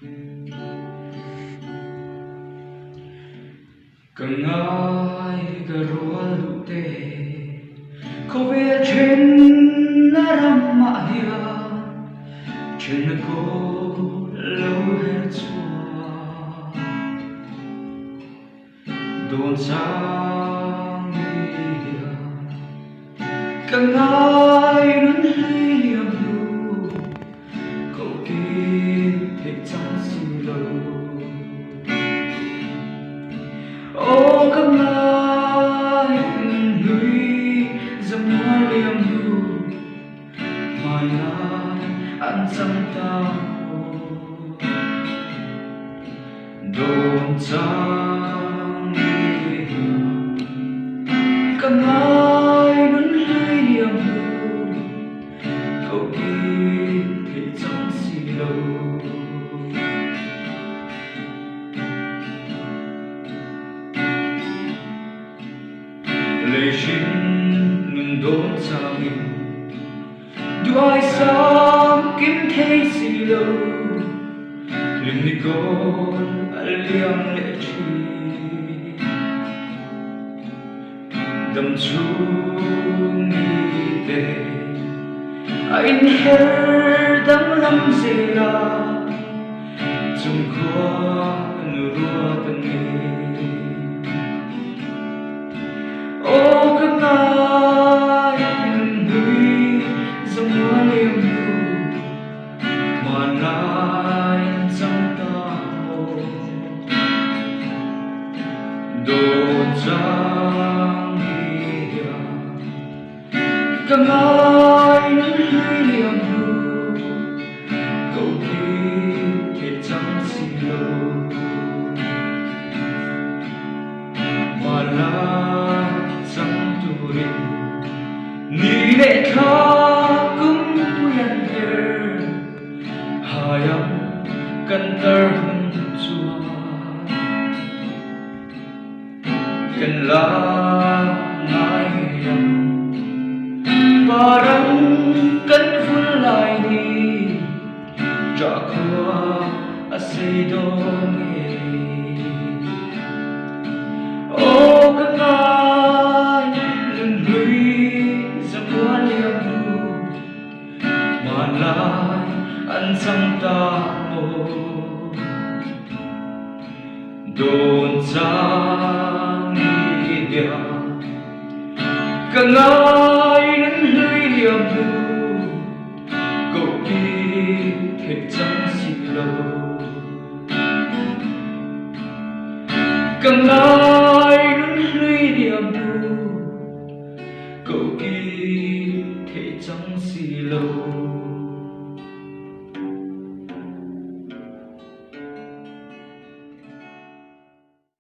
Cần ai cả rùa lụ tê Cô về trên nà rằm mạ hiền Trên nà cô lâu hết chua Đồn sang hiền Cần ai nún ly liềm đu Cậu kia thích chẳng xin lâu Ô các ai núi Zorammuana liềm đu Mà lại ăn chẳng ta Đồn chẳng hiền Các ai nún ly liềm đu Cậu kia thích chẳng xin lâu Lê xin nung đốn xa mình Đuôi xóm kiếm thế gì lâu Linh đi con liêm lệ chi Đâm chú nghi tê Anh hэр đắm lắm dê la Trong khoa nụ rùa tân nghề Ô các ai núi Zorammuana liềm đu Mà lại chẳng ta mô Đồn chẳng hiền Các ai núi liềm đu Cậu kia thiệt chẳng xin lâu Mà lại turin ni lệ khá cũng quen her hayam cần tơ hung chua cần la ngai yam parang cần phun lại đi trả qua asay dong ô các ai Zorammuana liềm đu mà lại ăn chẳng ta mô Đồn chẳng hiền Các ai nunhlui liềm đu Cậu kia thiệt chẳng xin lâu Các ai nunhlui liềm đu Cậu kia thể chẳng gì lâu